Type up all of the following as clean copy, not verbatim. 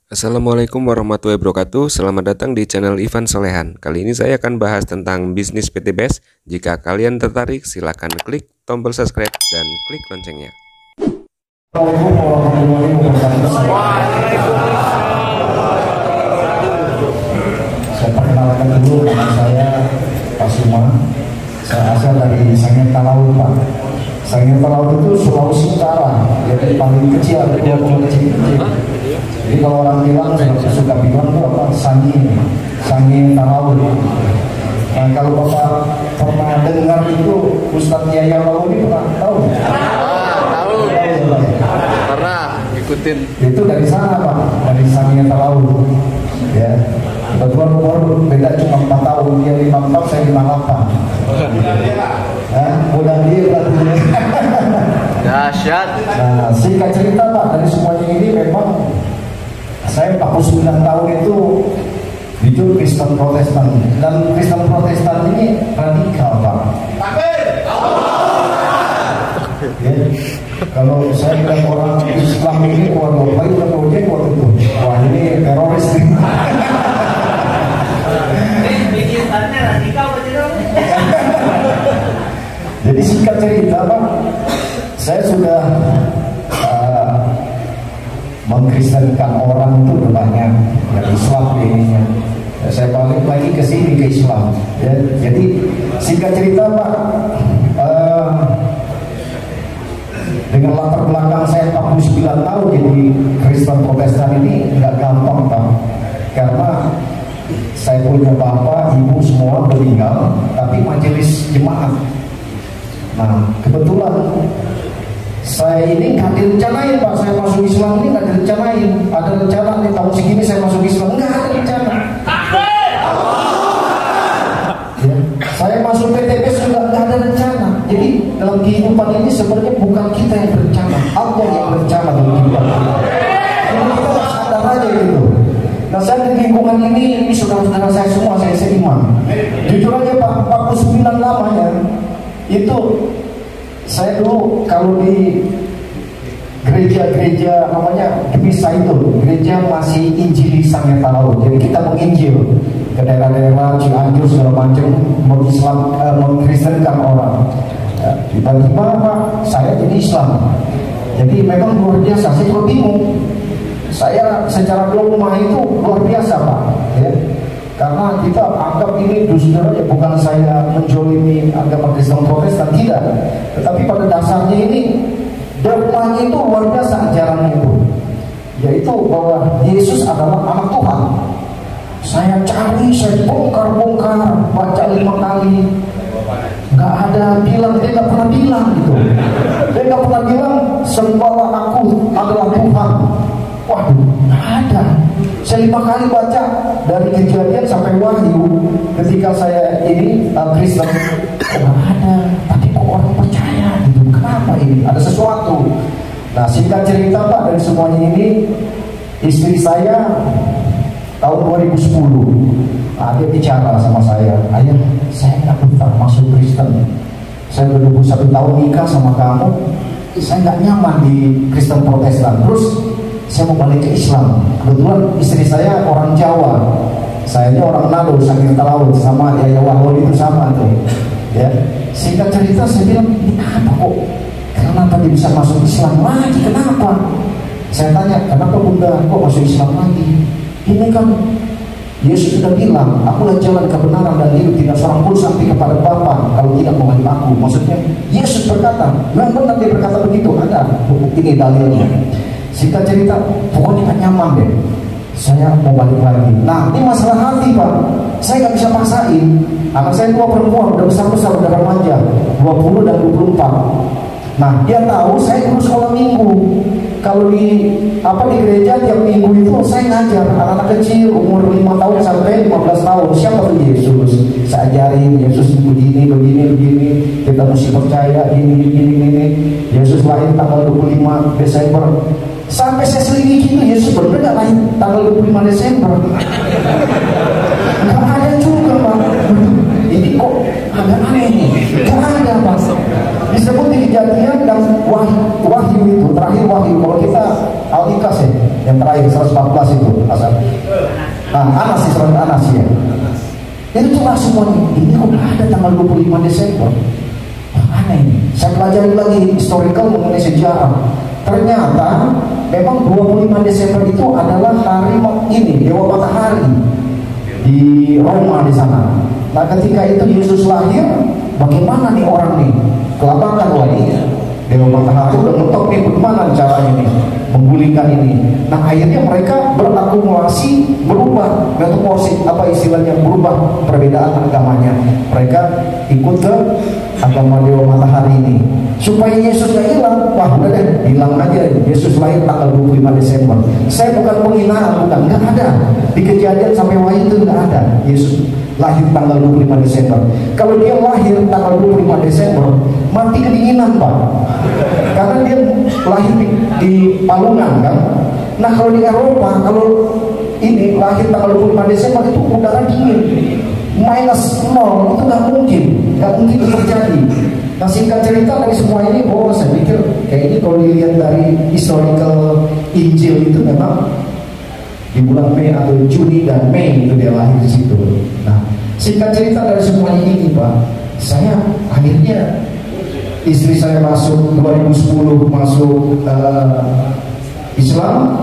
Assalamualaikum warahmatullahi wabarakatuh. Selamat datang di channel Ivan Solehan. Kali ini saya akan bahas tentang bisnis PTBS. Jika kalian tertarik, silakan klik tombol subscribe dan klik loncengnya. Assalamualaikum warahmatullahi wabarakatuh. Saya perkenalkan dulu, nama saya Pak Suma. Saya asal dari Sangir Talaut, Pak. Sangir Talaut itu Sulawesi Utara, jadi paling kecil, pulau kecil. Jadi kalau orang bilang, suka bilang itu apa? Sangir Talaut. Nah, kalau Bapak pernah dengar itu Ustadz Yaya Lauli pernah tahu? Tahu. Pernah ikutin. Itu dari sana, Pak, dari Sangir Talaut. Ya, kebetulan umur beda cuma 4 tahun, dia 54, saya 58. Mudah dia berarti. Dahsyat. Nah, singkat cerita, Pak, dari semuanya ini memang saya 49 tahun itu hidup Kristen Protestan, dan Kristen Protestan ini radikal, Pak. Ya, kalau saya bilang orang Islam ini waduh, baik udah project waktu itu, wah ini teroris nih. Jadi singkat cerita, Pak, saya sudah mengkristenkan orang itu udah banyak dari Islam ininya. Saya balik lagi ke sini ke Islam. Ya, jadi singkat cerita, Pak, dengan latar belakang saya 49 tahun jadi Kristen Protestan ini nggak gampang, Pak, karena saya punya bapak, ibu semua meninggal, tapi majelis jemaat. Nah, kebetulan saya ini nggak direncanain, Pak, saya masuk Islam ini nggak direncanain. Ada rencana nih tahun segini saya masuk Islam, nggak ada rencana. Ya, saya masuk PTBS juga nggak ada rencana. Jadi dalam kehidupan ini sebenarnya bukan kita yang berencana, Allah yang berencana dalam kehidupan kita. Jadi kita harus sadar aja gitu. Nah, saya di lingkungan ini saudara-saudara saya semua, saya seiman. Jujur aja, Pak, 49 lamanya itu saya dulu kalau di gereja-gereja namanya Gemisa itu, gereja masih Injili Sangir Talaut. Jadi kita menginjil ke daerah-daerah Cianjur segala macam, mengkristenkan orang. Tiba-tiba, Pak, saya jadi Islam. Jadi memang luar biasa, saya juga bingung. Saya secara dogma itu luar biasa, Pak, ya. Karena kita anggap ini justru bukan saya menjolimi agama Kristen Protestan, tidak. Tetapi pada dasarnya ini dogmanya itu luar biasa, ajarannya itu, yaitu bahwa Yesus adalah anak Tuhan. Saya cari, saya bongkar, baca 5 kali, nggak ada bilang, dia nggak pernah bilang gitu. Dia nggak pernah bilang sembahlah aku adalah Tuhan. Waduh, nggak ada. Saya 5 kali baca dari Kejadian sampai Wahyu. Ketika saya ini Kristen, nggak ada. Tapi kok orang percaya gitu? Kenapa ini? Ada sesuatu. Nah, singkat cerita, Pak, dari semuanya ini, istri saya tahun 2010, dia bicara sama saya, ayah, saya nggak betah masuk Kristen. Saya udah 21 tahun nikah sama kamu, saya nggak nyaman di Kristen Protestan. Terus saya mau balik ke Islam. Kebetulan istri saya orang Jawa, saya ini orang Nado, Sangir Talaut, sama Yaya Waholi itu sama tuh. Ya, singkat cerita saya bilang, ini apa kok? Kenapa dia bisa masuk Islam lagi? Kenapa? Saya tanya, kenapa Bunda kok masuk Islam lagi? Ini kan Yesus sudah bilang, akulah jalan kebenaran dan hidup, tidak seorang pun sampai kepada Bapa kalau tidak melalui aku. Maksudnya Yesus berkata, memang benar dia berkata begitu, ada ini dalilnya. Singkat cerita, pokoknya gak nyaman deh, saya mau balik lagi. Nah, ini masalah hati, Pak, saya gak bisa paksain. Anak saya 2 perempuan, udah besar-besar, udah remaja, 20 dan 24. Nah, dia tahu saya guru sekolah minggu. Kalau di gereja tiap minggu itu saya ngajar anak-anak kecil umur 5 tahun sampai 15 tahun. Siapa tuh Yesus? Saya ajarin Yesus begini, kita mesti percaya ini. Yesus lahir tanggal 25 Desember. Sampai saya selidiki itu Yesus benar nggak lahir tanggal 25 Desember? Nggak ada juga, Pak. Ini kok agak aneh nih. Nggak ada, Pak. Disebut di Kejadian dan Wahyu itu terakhir Wahyu. Kalau kita Al-Ikas ya, yang yang terakhir 114 itu asal. Anas sih, surat Anas ya. Itu coba semuanya, ini kok ada tanggal 25 Desember. Aneh ini. Saya pelajari lagi historical mengenai sejarah. Ternyata memang 25 Desember itu adalah hari ini Dewa Matahari di Roma di sana. Nah ketika itu Yesus lahir, bagaimana nih orang nih? Kelabakan, wah ini Dewa Matahari udah ngetok nih, bagaimana caranya nih menggulingkan ini. Nah akhirnya mereka berakumulasi, berubah metamorfosis, apa istilahnya, berubah perbedaan agamanya. Mereka ikut ke agama Dewa Matahari ini supaya Yesus gak hilang. Wah udah deh, bilang aja Yesus lahir tanggal 25 Desember. Saya bukan penghinaan, bukan, nggak ada di Kejadian sampai Wahyu itu, nggak ada Yesus lahir tanggal 25 Desember. Kalau dia lahir tanggal 25 Desember, mati kedinginan Pak, karena dia lahir di Palungan kan. Nah kalau di Eropa, kalau ini lahir tanggal 25 Desember itu udara dingin, minus 0, itu nggak mungkin itu terjadi. Nah singkat cerita dari semua ini, saya pikir kayaknya kalau dilihat dari historical Injil itu memang di bulan Mei atau Juni dan Mei itu dia lahir di situ. Nah singkat cerita dari semuanya ini Pak, saya akhirnya istri saya masuk 2010 masuk Islam,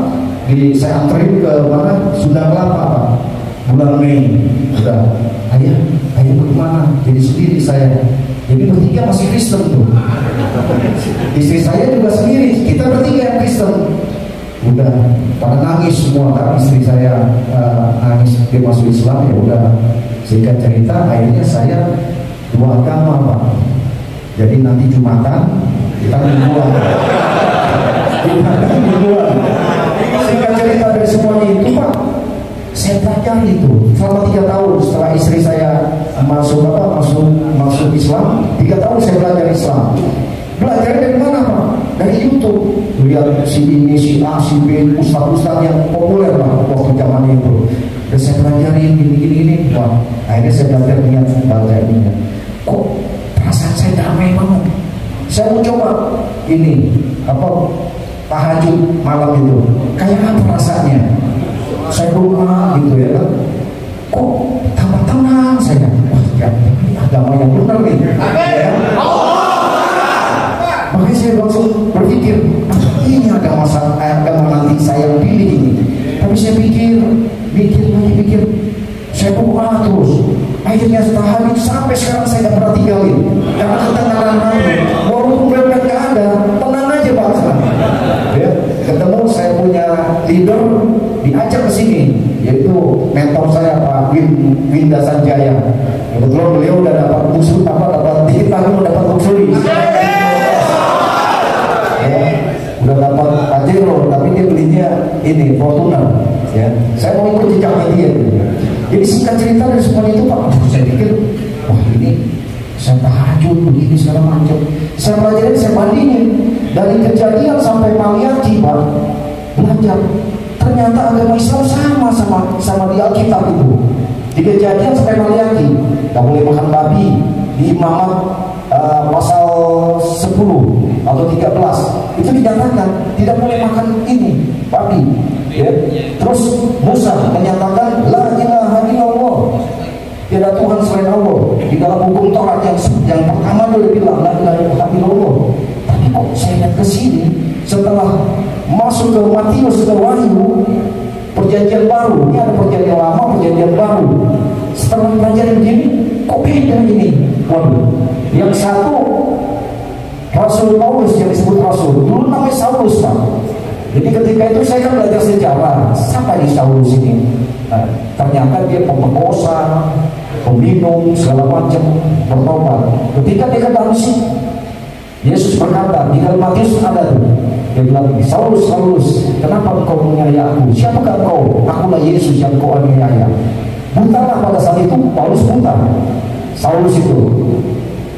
saya anterin ke mana, Sunda Kelapa Pak, bulan Mei. Udah, ayah bagaimana? Jadi sendiri saya. Jadi bertiga masih Kristen tuh. Istri saya juga sendiri, kita bertiga yang Kristen. Udah pada nangis semua kan, istri saya nangis dia masuk Islam. Ya udah, singkat cerita akhirnya saya dua agama Pak. Jadi nanti Jumatan kita berdua. Singkat cerita dari semuanya itu Pak, saya pelajari itu selama 3 tahun setelah istri saya masuk Islam. 3 tahun saya belajar Islam. Belajar dari mana Pak? Dari YouTube. Lihat si ini, si A, si B, ustaz-ustaz yang populer Pak waktu zaman itu. Dan saya pelajari gini. Wah, akhirnya saya belajar niat baca ini. Kok perasaan saya damai banget. Saya mau coba ini tahajud malam itu. Kayak apa rasanya? Saya rumah gitu ya kan. Kok tambah tenang saya. Wah, ya, ini agama yang benar nih. Ya. Makanya saya langsung berpikir, ini agama nanti saya pilih ini. Tapi saya pikir, saya berdoa terus. Akhirnya setelah hari sampai sekarang saya tidak pernah tinggalin. Karena ketenangan hati, walaupun berangkat nggak ada, tenang aja Pak. Ya, ketemu saya punya leader, diajak ke sini, yaitu mentor saya Pak Winda Sanjaya. Kebetulan beliau udah dapat tiket tahun, dapat buksuri. Udah dapat Pajero, tapi dia belinya ini Fortuner. Ya, saya mau ikut jejaknya dia. Jadi singkat cerita dari semua itu Pak, saya pikir, wah ini saya tahajud begini segala macam. Saya pelajari, saya bandingin dari Kejadian sampai Maliaki Pak, belajar. Ternyata agama Islam sama di Alkitab itu. Di Kejadian sampai Maliaki, nggak boleh makan babi. Di Imamat pasal 10 atau 13 itu dinyatakan tidak boleh makan ini babi. Ya. Terus Musa menyatakan la ilaha illallah, tidak Tuhan selain Allah. Di dalam hukum Taurat yang pertama dia bilang la ilaha illallah. Tapi kok saya lihat ke sini setelah masuk ke Matius ke Wahyu, perjanjian baru, ini ada perjanjian lama, perjanjian baru. Setelah belajar begini, kok beda ini? Waduh, yang satu Rasul Paulus yang disebut Rasul, dulu namanya Saulus Pak. Jadi ketika itu saya kan belajar sejarah, siapa di Saulus ini? Nah, ternyata dia pemerkosa, peminum, segala macam, bertobat. Ketika dia ke Damsyik, Yesus berkata, di dalam Matius ada tuh, dia bilang, Saulus, kenapa engkau menganiaya aku? Siapakah engkau? Akulah Yesus yang kau aniaya. Butalah pada saat itu, Paulus buta. Saulus itu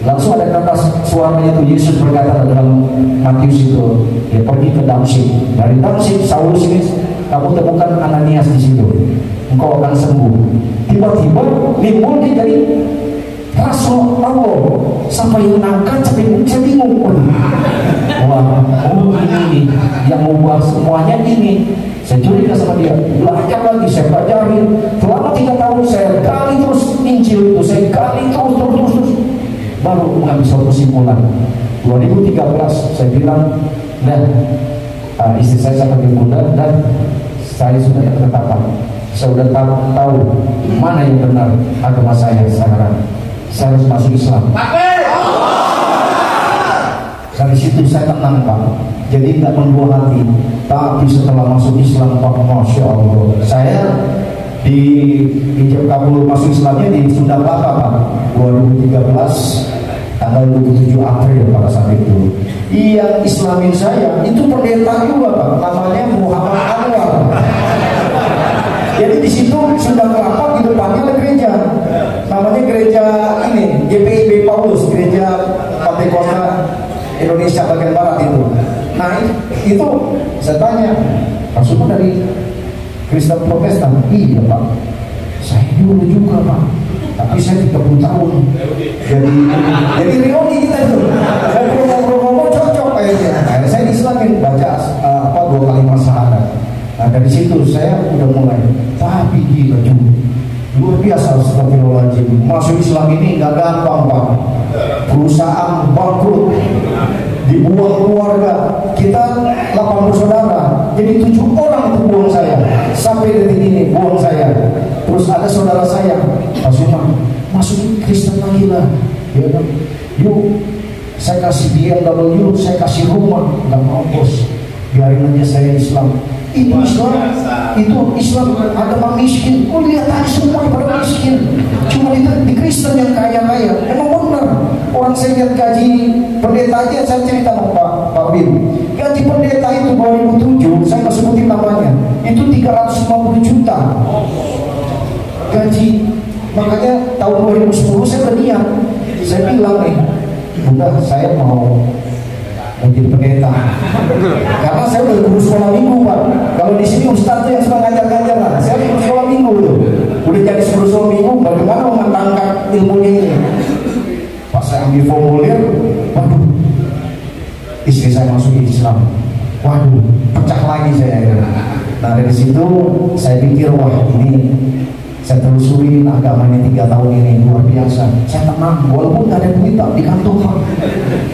langsung ada kata suaranya itu, Yesus berkata dalam Matius itu, dia pergi ke Damsyik. Dari Damsyik, Saulus ini kamu temukan Ananias di situ, engkau akan sembuh. Tiba-tiba timbul dia jadi Rasul Allah sampai yang nangkat sampai saya bingung. Wah, ini yang mengubah semuanya ini. Saya curiga sama dia, belajar lagi, saya pelajarin selama 3 tahun, saya gali terus Injil itu, saya gali terus, baru mengambil suatu kesimpulan. 2013 saya bilang, dan istri saya sangat muda, dan saya sudah ketetapan, saya sudah tahu mana yang benar agama saya sekarang. Saya harus masuk Islam. Dari situ saya tenang Pak, jadi nggak membuat hati. Tapi setelah masuk Islam Pak, Masya Allah, saya di ijab kabul masuk Islamnya di Sunda Kelapa Pak, 2013 tanggal 27 April pada saat itu. Yang Islamin saya itu pendeta juga Pak, namanya Muhammad Anwar. Jadi di situ Sunda Kelapa di depannya ada gereja, namanya gereja ini GPIB Paulus, gereja Pantai Kota Indonesia bagian barat itu. Nah itu saya tanya, maksudnya dari Kristen Protestan? Iya Pak, saya dulu juga Pak, tapi saya 30 tahun. Jadi reuni kita itu. Dan ngomong-ngomong cocok kayaknya. Nah, saya Islamin baca 2 kalimat syahadat. Nah dari situ saya udah mulai, tapi gila juga, luar biasa. Astagfirullahaladzim, masuk Islam ini nggak gampang Pak. Perusahaan bangkrut, dibuang keluarga kita 8 bersaudara, jadi 7 orang itu buang saya, sampai detik ini buang saya. Terus ada saudara saya, Pak Suman, masuk Kristen lagi lah, ya kan? Yuk, saya kasih BMW, saya kasih rumah. Nggak mau bos, biarin aja saya Islam. Itu Islam, itu Islam agama miskin. Oh lihat aja semua pada miskin. Cuma itu di Kristen yang kaya-kaya. Emang benar. Orang saya lihat gaji pendeta aja, saya cerita sama Pak Bin. Gaji pendeta itu 2007, saya nggak sebutin namanya, itu 350 juta gaji. Makanya tahun 2010 saya berniat, saya bilang nih, Bunda saya mau menjadi pendeta, karena saya udah guru sekolah minggu Pak. Kalau di sini ustaz tuh yang suka ngajar-ngajar lah, saya guru sekolah minggu tuh, udah jadi guru sekolah minggu, bagaimana mematangkan ilmunya ini. Pas saya ambil formulir, waduh, istri saya masuk Islam, waduh, pecah lagi saya. Nah dari situ saya pikir, wah ini saya telusurin agamanya 3 tahun ini, luar biasa. Saya tenang, walaupun nggak ada duit di kantong Pak,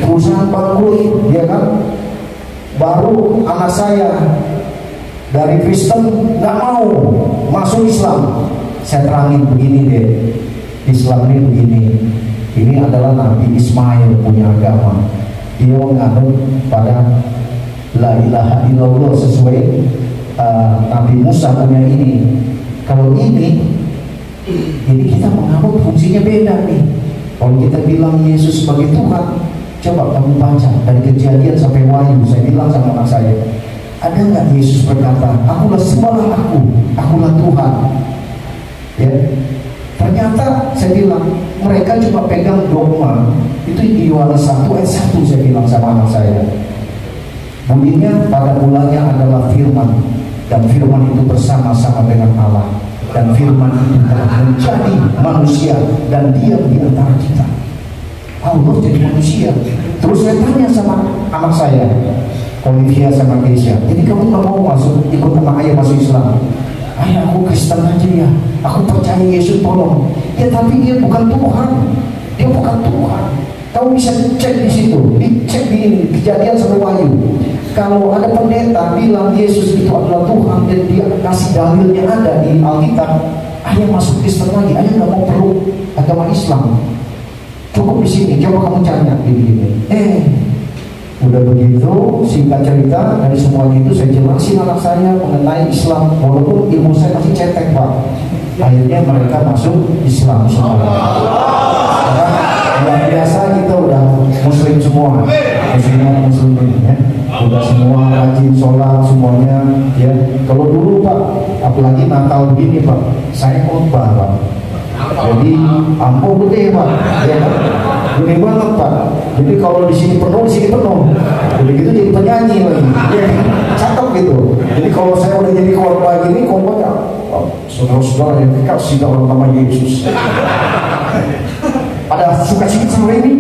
perusahaan bangkrut, ya kan. Baru anak saya dari Kristen nggak mau masuk Islam, saya terangin begini deh, Islam ini begini. Ini adalah Nabi Ismail punya agama. Dia menganut pada la ilaha illallah sesuai Nabi Musa punya ini. Kalau ini, jadi kita menganut fungsinya beda nih. Kalau kita bilang Yesus sebagai Tuhan, coba kamu baca dari Kejadian sampai Wahyu. Saya bilang sama anak saya, ada nggak Yesus berkata, akulah sembahlah akulah Tuhan? Ya. Ternyata saya bilang mereka cuma pegang dogma. Itu di Yohanes 1 ayat 1 saya bilang sama anak saya. Bunyinya pada mulanya adalah firman, dan firman itu bersama-sama dengan Allah, dan firman itu telah menjadi manusia dan diam di antara kita. Allah jadi manusia. Terus saya tanya sama anak saya, Olivia sama Keisha, jadi kamu nggak mau masuk ikut sama ayah masuk Islam? Ayah, aku Kristen aja ya, aku percaya Yesus tolong. Ya tapi dia bukan Tuhan, dia bukan Tuhan. Kamu bisa cek di situ, dicek di Kejadian sampai Wahyu. Kalau ada pendeta bilang Yesus itu adalah Tuhan dan dia kasih dalilnya ada di Alkitab, ayah masuk Kristen lagi, ayah nggak mau perlu agama Islam. Cukup di sini, coba kamu tanya begini. Udah begitu, singkat cerita dari semuanya itu saya jelasin anak saya mengenai Islam, walaupun ilmu saya masih cetek Pak. Akhirnya mereka masuk Islam semua. Yang biasa kita udah Muslim semua, muslimin ya, udah semua rajin sholat semuanya ya. Kalau dulu Pak, apalagi Natal begini Pak, saya khotbah Pak. Jadi ampuh gede Pak, ya kan? Gede banget Pak. Jadi kalau di sini penuh, di sini penuh. Udah gitu jadi penyanyi lagi, ya, cakep gitu. Jadi kalau saya udah jadi khotbah gini, khotbahnya saudara-saudara yang kasih dalam nama Yesus. Ada suka sikit sore ini.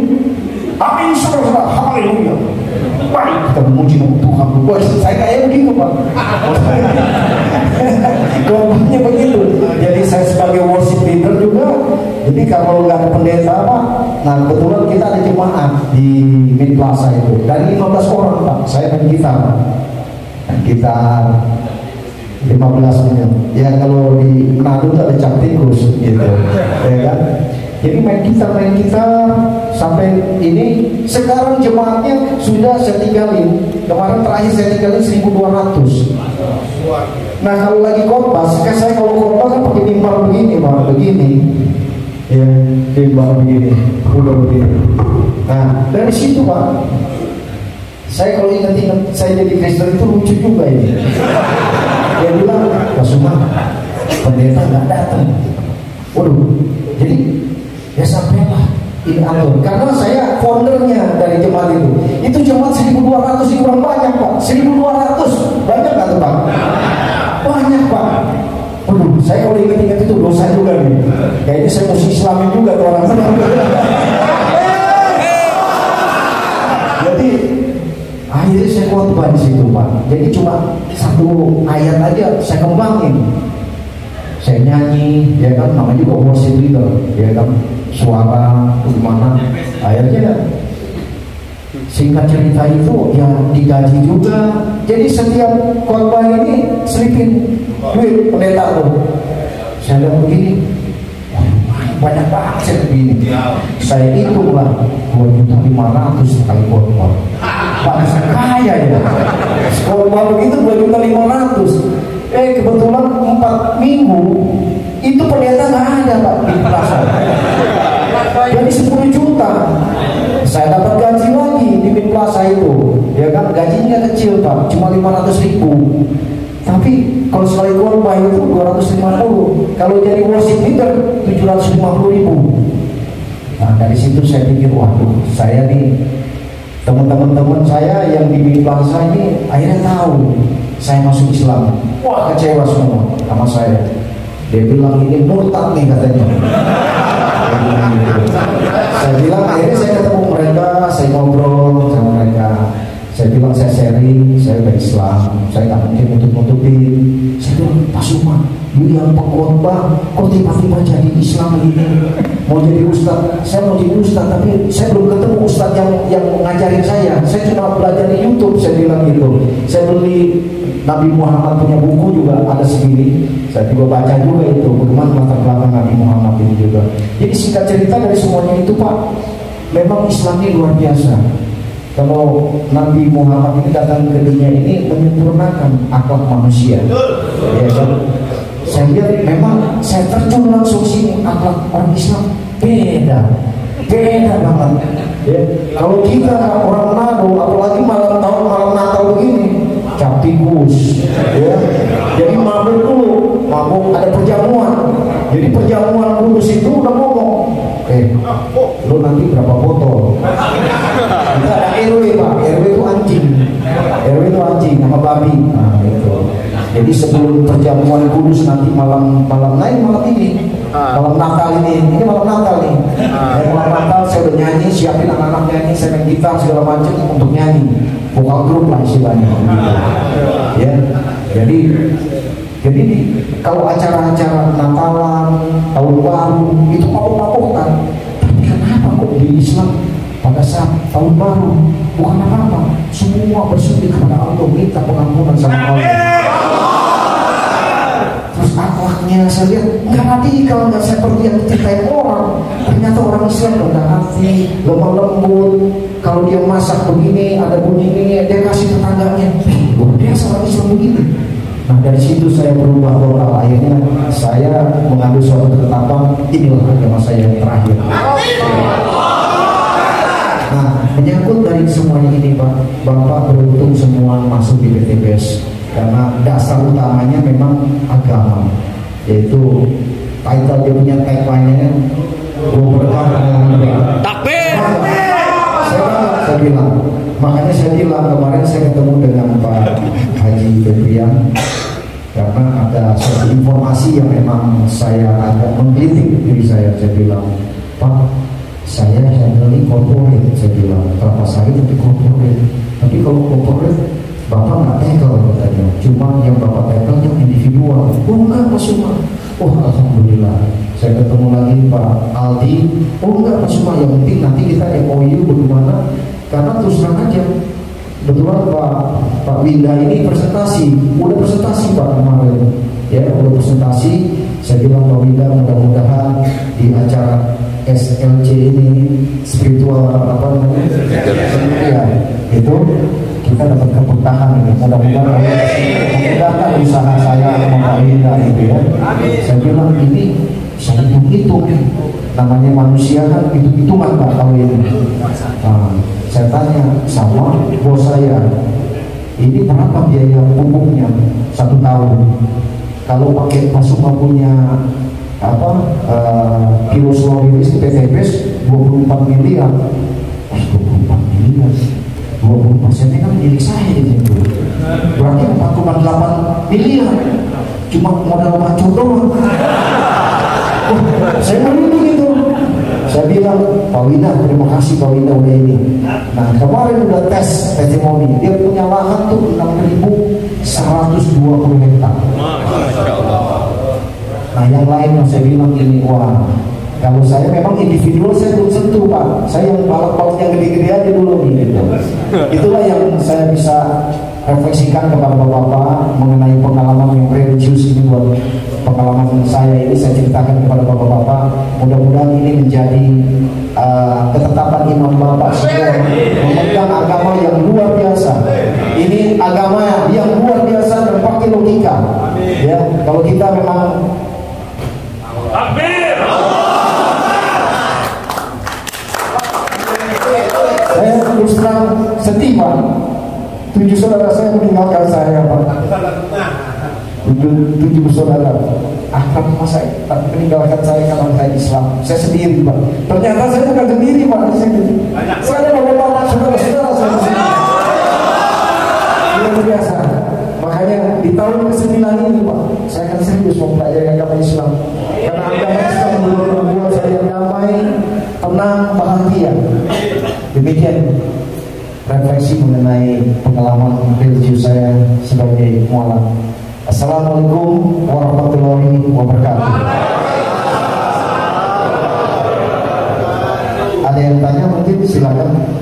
Amin, saudara, haleluya. Baik, kita memuji Tuhan. Wah, saya kayak begitu, Pak. Kelompoknya begitu. Jadi saya sebagai worship leader juga. Jadi kalau nggak ada pendeta, Pak, nah kebetulan kita ada jemaat di Mid Plaza itu. Dari 15 orang, Pak, saya main gitar. Gitar 15 menit. Ya kalau di Manado ada cap tikus gitu, ya kan? Jadi main gitar sampai ini. Sekarang jemaatnya sudah saya tinggalin. Kemarin terakhir saya tinggalin 1.200. Nah kalau lagi khotbah, saya kalau khotbah kan pakai mimbar begini, Pak, begini. Ya, mimbar begini, udah begini. Nah dari situ, Pak, saya kalau ingat-ingat saya jadi Kristen itu lucu juga ini. Dia bilang, Pak Suma, pendeta nggak datang. Waduh, jadi ya sampailah ini alur. Karena saya foundernya dari jemaat itu. Itu jemaat 1.200 ini kurang banyak, Pak. 1.200 banyak nggak tuh, Pak? Banyak, Pak. Waduh, saya kalau ingat-ingat itu dosa juga nih. Kayaknya saya mesti Islamin juga tuh orang. Jadi akhirnya saya khotbah di situ, Pak. Jadi cuma satu ayat aja saya kembangin. Saya nyanyi, ya kan, namanya juga worship leader, ya kan, suara gimana. Akhirnya singkat cerita itu ya digaji juga. Jadi setiap khotbah ini selipin duit pendeta tuh. Saya lihat begini, banyak banget saya begini. Saya hitung lah 2.500.000 sekali khotbah. Pak, saya kaya ya. Khotbah begitu 2.500.000. Kebetulan 4 minggu itu pendeta nggak ada, Pak, di plaza. Jadi 10 juta. Saya dapat gaji lagi di Mid Plaza itu, ya kan, gajinya kecil, Pak, cuma 500.000. Tapi kalau sekali khotbah itu 250. Kalau jadi worship leader 750.000. Nah dari situ saya pikir, waduh, saya nih, teman-teman saya yang di Mid Plaza ini akhirnya tahu saya masuk Islam. Wah, kecewa semua sama saya. Dia bilang ini murtad nih katanya. Saya bilang akhirnya saya ketemu mereka, saya ngobrol sama mereka. Saya bilang saya sharing, saya udah Islam, saya nggak mungkin nutup-nutupin. Saya bilang, Pak Suma, you yang pengkhotbah, kok tiba-tiba jadi Islam ini? Mau jadi ustad? Saya mau jadi ustad, tapi saya belum ketemu ustad yang ngajarin saya. Saya cuma belajar di YouTube, saya bilang gitu. Saya beli Nabi Muhammad punya buku juga ada segini. Saya juga baca juga itu bagaimana latar belakang Nabi Muhammad ini juga. Jadi singkat cerita dari semuanya itu, Pak, memang Islam ini luar biasa. Kalau Nabi Muhammad ini datang ke dunia ini menyempurnakan akhlak manusia. Ya kan? Saya lihat memang saya terjun langsung sini, akhlak orang Islam beda banget. Ya. Kalau kita orang Manado, apalagi malam Natal begini, cap tikus, ya. Jadi mabuk dulu, ada perjamuan. Jadi perjamuan kudus itu udah ngomong, lo nanti berapa botol? Kita ada RW, Pak. RW itu anjing. RW itu anjing sama babi. Nah, itu. Jadi sebelum perjamuan kudus nanti malam ini, malam Natal ini malam Natal nih. Malam Natal saya udah nyanyi, siapin anak-anak nyanyi, saya main gitar segala macam untuk nyanyi. Vokal grup lah istilahnya. Ya, jadi kalau acara-acara Natalan, Tahun Baru itu mabuk-mabukan. Tapi kenapa kok di Islam pada saat Tahun Baru bukan apa-apa, semua bersyukur kepada Allah, minta pengampunan sama Allah. Terus akhlaknya saya lihat nggak radikal, nggak seperti yang diceritain orang. Ternyata orang Islam rendah hati, lemah lembut. Kalau dia masak begini, ada bunyi ini, dia kasih tetangganya. Luar biasa orang Islam begini. Nah dari situ saya berubah total. Akhirnya saya mengambil suatu ketetapan, inilah agama saya yang terakhir. Nah menyangkut dari semuanya ini, Pak, Bapak beruntung semua masuk di PTBS karena dasar utamanya memang agama, yaitu title dia punya tagline-nya takbir. Saya bilang, makanya saya bilang kemarin saya ketemu dengan Pak Haji Febrian karena ada suatu informasi yang memang saya agak menggelitik diri saya. Saya bilang, Pak, Saya handle corporate, saya bilang kelapa sawit tapi corporate. Tapi kalau corporate Bapak nggak tackle katanya, cuma yang Bapak tackle yang individual. Oh enggak Pak Suma. Oh alhamdulillah. Saya ketemu lagi Pak Aldi. Oh enggak Pak Suma, yang penting nanti kita MOU bagaimana. Karena terus terang aja, betulan Pak Winda ini udah presentasi Pak kemarin. Ya udah presentasi. Saya bilang Pak Winda mudah-mudahan di acara SLC ini spiritual apa namanya? Ya, itu kita dapat keberkahan ini. Mudah-mudahan usaha saya mempermudah gitu ya. Saya bilang ini saya hitung namanya manusia kan hitung-hitungan Pak kalau ini. Nah, saya tanya sama bos saya, ini berapa biaya pupuknya 1 tahun? Kalau pakai Pasuma punya kilo Sulawesi PTBS 24 miliar. 24 miliar. 20% kan milik saya di situ. Berarti 4,8 miliar. Cuma modal macul doang. Saya merinding itu. Saya bilang, Pak Wina, terima kasih Pak Wina udah ini. Nah kemarin udah tes testimoni, dia punya lahan tuh 6.120 hektar. Nah yang lain yang saya bilang ini, wah kalau saya memang individual saya belum sentuh Pak. Saya yang balap yang gede-gede aja dulu nih gitu. Itulah yang saya bisa refleksikan kepada bapak-bapak mengenai pengalaman yang religius ini. Buat pengalaman saya ini saya ceritakan kepada bapak-bapak. Mudah-mudahan ini menjadi ketetapan imam bapak semua memegang agama yang luar biasa. Ini agama yang luar biasa dan pakai logika. Ya, kalau kita memang saya terus terang sedih Pak. 7 saudara saya meninggalkan saya Pak. 7 saudara akrab sama saya meninggalkan saya karena saya Islam. Saya sendiri Pak. Ternyata saya bukan sendiri Pak di sini. Saya ada beberapa saudara-saudara saya di sini. Luar biasa. Makanya di tahun ke-9 ini Pak, saya akan serius mempelajari agama Islam. Karena agama Islam membuat saya damai, tenang, bahagia. Demikian refleksi mengenai pengalaman religius saya sebagai mualaf. Assalamualaikum warahmatullahi wabarakatuh. Ada yang tanya mungkin silakan.